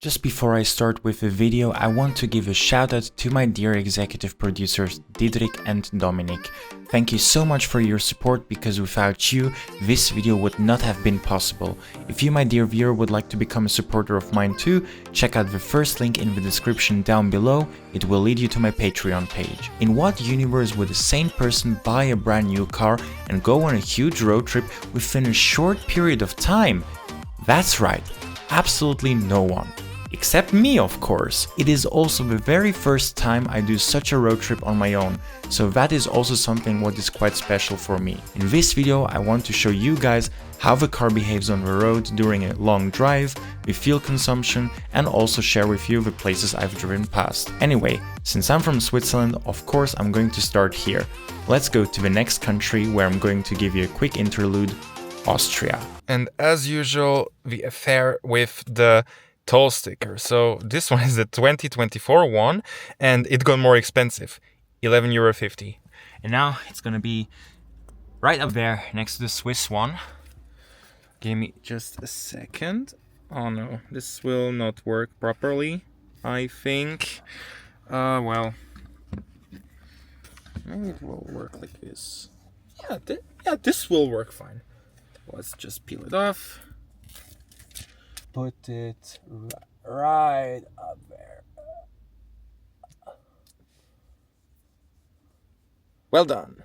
Just before I start with the video, I want to give a shout out to my dear executive producers Didrik and Dominic. Thank you so much for your support, because without you, this video would not have been possible. If you, my dear viewer, would like to become a supporter of mine too, check out the first link in the description down below. It will lead you to my Patreon page. In what universe would a sane person buy a brand new car and go on a huge road trip within a short period of time? That's right, absolutely no one. Except me, of course. It is also the very first time I do such a road trip on my own, so that is also something what is quite special for me. In this video I want to show you guys how the car behaves on the road during a long drive, the fuel consumption, and also share with you the places I've driven past. Anyway, since I'm from Switzerland, of course I'm going to start here. Let's go to the next country where I'm going to give you a quick interlude, Austria. And as usual, the affair with the toll sticker. So this one is the 2024 one, and it got more expensive, €11.50. And now it's gonna be right up there next to the Swiss one. Give me just a second. Oh no, this will not work properly, I think. Well, maybe it will work like this. Yeah, this will work fine. Let's just peel it off. Put it right up there. Well done.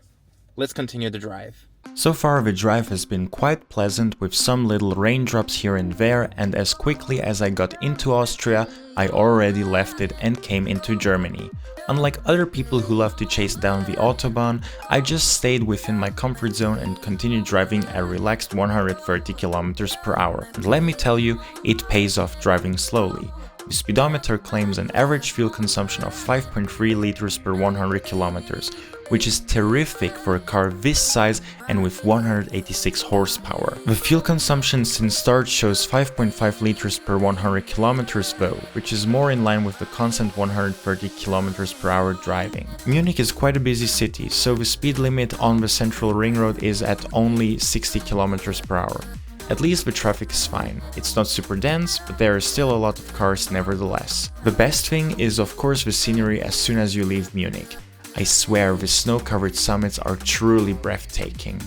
Let's continue the drive. So far the drive has been quite pleasant, with some little raindrops here and there, and as quickly as I got into Austria, I already left it and came into Germany. Unlike other people who love to chase down the autobahn, I just stayed within my comfort zone and continued driving at a relaxed 130 km per hour. And let me tell you, it pays off driving slowly. The speedometer claims an average fuel consumption of 5.3 liters per 100 kilometers, which is terrific for a car this size and with 186 horsepower. The fuel consumption since start shows 5.5 liters per 100 kilometers though, which is more in line with the constant 130 kilometers per hour driving. Munich is quite a busy city, so the speed limit on the central ring road is at only 60 kilometers per hour. At least the traffic is fine. It's not super dense, but there are still a lot of cars nevertheless. The best thing is of course the scenery as soon as you leave Munich. I swear the snow-covered summits are truly breathtaking.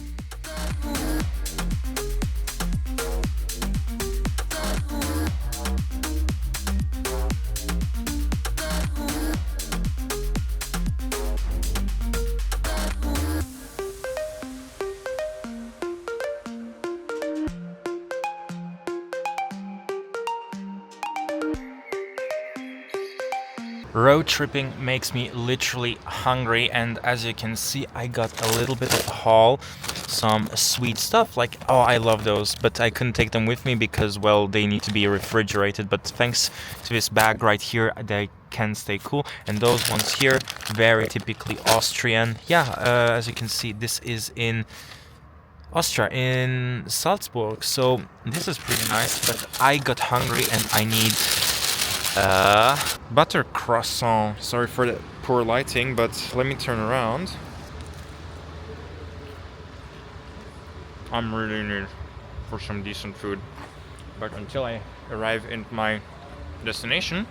Road tripping makes me literally hungry, and as you can see I got a little bit of a haul, some sweet stuff like, oh, I love those, but I couldn't take them with me because, well, they need to be refrigerated, but thanks to this bag right here they can stay cool. And those ones here, very typically Austrian. As you can see, this is in Austria, in Salzburg, so this is pretty nice, but I got hungry and I need butter croissant. Sorry for the poor lighting, but let me turn around. I'm really in need for some decent food, but until I arrive in my destination,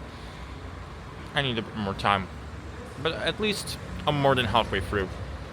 I need a bit more time. But at least I'm more than halfway through.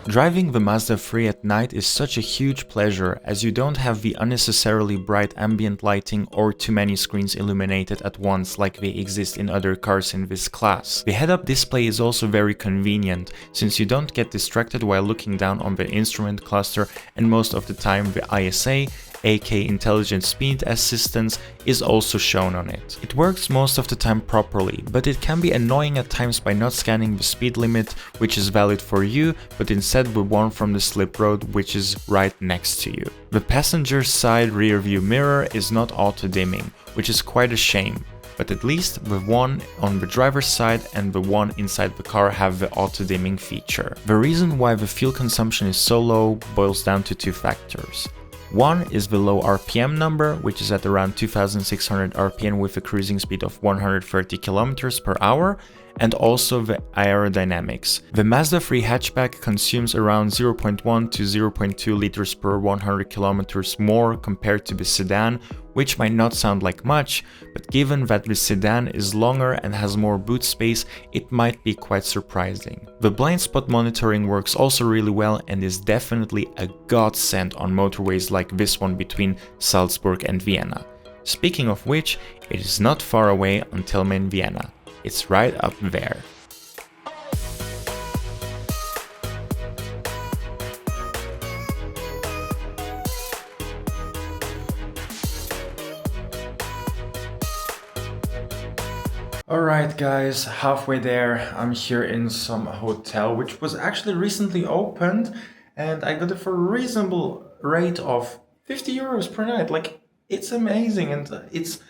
Driving the Mazda 3 at night is such a huge pleasure, as you don't have the unnecessarily bright ambient lighting or too many screens illuminated at once like they exist in other cars in this class. The head-up display is also very convenient, since you don't get distracted while looking down on the instrument cluster, and most of the time the ISA, aka Intelligent Speed Assistance, is also shown on it. It works most of the time properly, but it can be annoying at times by not scanning the speed limit, which is valid for you, but instead the one from the slip road, which is right next to you. The passenger side rear view mirror is not auto dimming, which is quite a shame, but at least the one on the driver's side and the one inside the car have the auto dimming feature. The reason why the fuel consumption is so low boils down to two factors. One is the low RPM number, which is at around 2600 RPM with a cruising speed of 130 km per hour, and also the aerodynamics. The Mazda 3 hatchback consumes around 0.1 to 0.2 liters per 100 kilometers more compared to the sedan, which might not sound like much, but given that the sedan is longer and has more boot space, it might be quite surprising. The blind spot monitoring works also really well and is definitely a godsend on motorways like this one between Salzburg and Vienna. Speaking of which, it is not far away until main Vienna. It's right up there. Alright guys, halfway there. I'm here in some hotel which was actually recently opened, and I got it for a reasonable rate of 50 euros per night. Like, it's amazing, and it's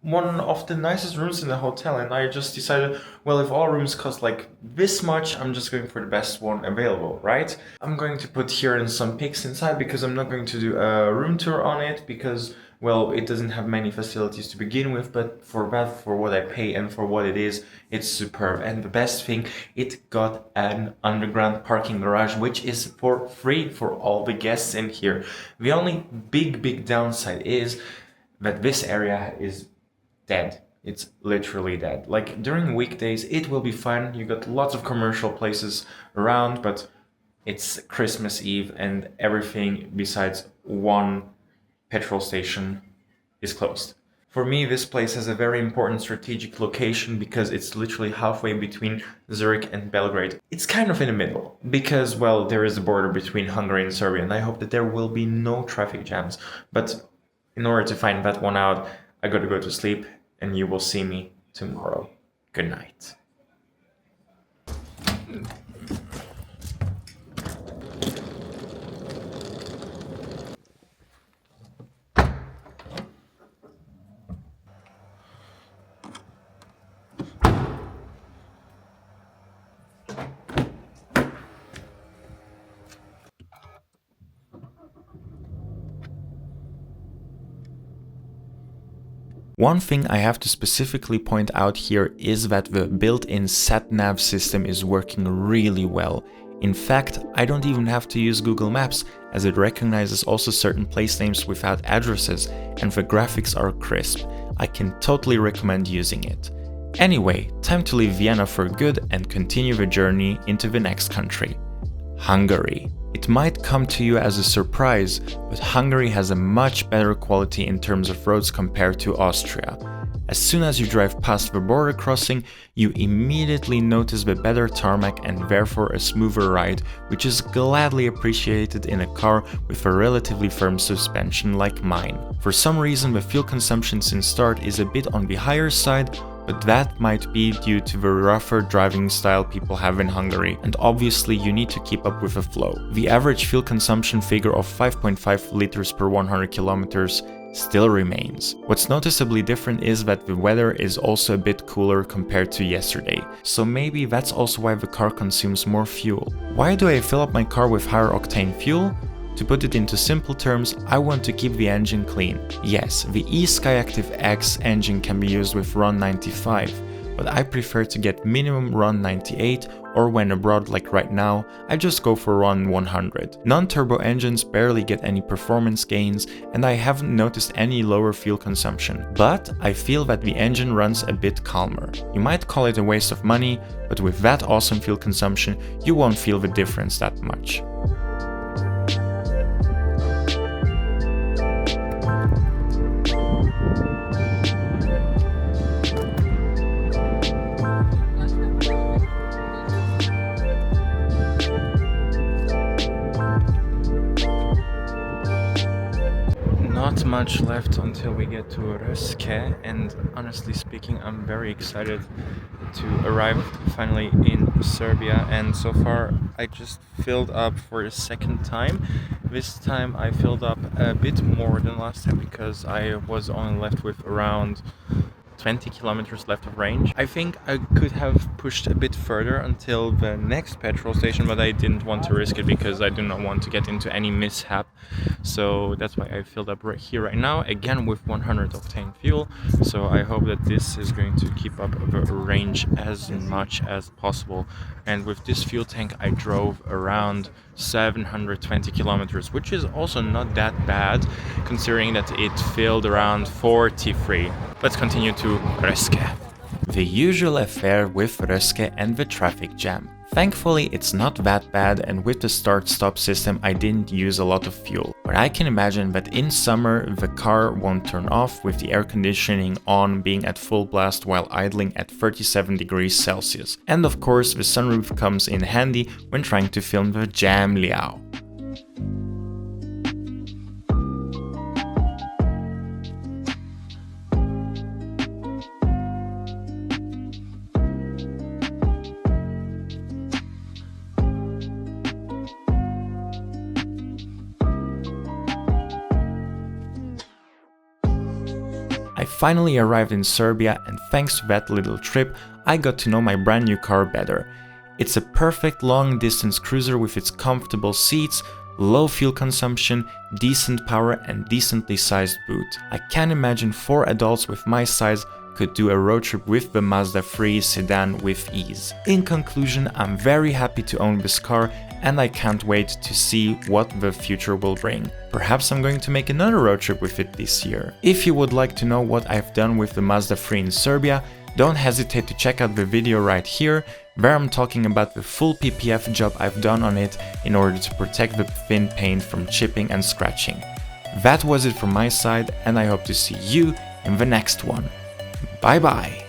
one of the nicest rooms in the hotel, and I just decided, well, if all rooms cost like this much, I'm just going for the best one available, right? I'm going to put here in some pics inside because I'm not going to do a room tour on it because, well, it doesn't have many facilities to begin with, but for that, for what I pay and for what it is, it's superb. And the best thing, it got an underground parking garage, which is for free for all the guests in here. The only big downside is that this area is dead. It's literally dead. Like, during weekdays, it will be fun. You got lots of commercial places around, but it's Christmas Eve and everything besides one petrol station is closed. For me, this place has a very important strategic location because it's literally halfway between Zurich and Belgrade. It's kind of in the middle because, well, there is a border between Hungary and Serbia, and I hope that there will be no traffic jams. But in order to find that one out, I gotta go to sleep, and you will see me tomorrow. Good night. One thing I have to specifically point out here is that the built-in sat-nav system is working really well. In fact, I don't even have to use Google Maps, as it recognizes also certain place names without addresses, and the graphics are crisp. I can totally recommend using it. Anyway, time to leave Vienna for good and continue the journey into the next country, Hungary. It might come to you as a surprise, but Hungary has a much better quality in terms of roads compared to Austria. As soon as you drive past the border crossing, you immediately notice the better tarmac and therefore a smoother ride, which is gladly appreciated in a car with a relatively firm suspension like mine. For some reason, the fuel consumption since start is a bit on the higher side, but that might be due to the rougher driving style people have in Hungary, and obviously you need to keep up with the flow. The average fuel consumption figure of 5.5 liters per 100 kilometers still remains. What's noticeably different is that the weather is also a bit cooler compared to yesterday, so maybe that's also why the car consumes more fuel. Why do I fill up my car with higher octane fuel? To put it into simple terms, I want to keep the engine clean. Yes, the e-Skyactiv X engine can be used with RON 95, but I prefer to get minimum RON 98, or when abroad like right now, I just go for RON 100. Non-turbo engines barely get any performance gains, and I haven't noticed any lower fuel consumption, but I feel that the engine runs a bit calmer. You might call it a waste of money, but with that awesome fuel consumption, you won't feel the difference that much. Not much left until we get to Röszke, and honestly speaking, I'm very excited to arrive finally in Serbia. And so far I just filled up for the second time. This time I filled up a bit more than last time because I was only left with around 20 kilometers left of range. I think I could have pushed a bit further until the next petrol station, but I didn't want to risk it because I do not want to get into any mishap. so that's why I filled up right here right now, again with 100 octane fuel. So I hope that this is going to keep up the range as much as possible. And with this fuel tank I drove around 720 kilometers, which is also not that bad considering that it filled around 43. Let's continue to Röszke. The usual affair with Röszke and the traffic jam. Thankfully it's not that bad, and with the start-stop system I didn't use a lot of fuel. But I can imagine that in summer the car won't turn off with the air conditioning on being at full blast while idling at 37 degrees Celsius. And of course the sunroof comes in handy when trying to film the jam liao. I finally arrived in Serbia, and thanks to that little trip, I got to know my brand new car better. It's a perfect long distance cruiser with its comfortable seats, low fuel consumption, decent power and decently sized boot. I can't imagine 4 adults with my size could do a road trip with the Mazda 3 sedan with ease. In conclusion, I'm very happy to own this car, and I can't wait to see what the future will bring. Perhaps I'm going to make another road trip with it this year. If you would like to know what I've done with the Mazda 3 in Serbia, don't hesitate to check out the video right here, where I'm talking about the full PPF job I've done on it in order to protect the thin paint from chipping and scratching. That was it from my side, and I hope to see you in the next one. Bye bye!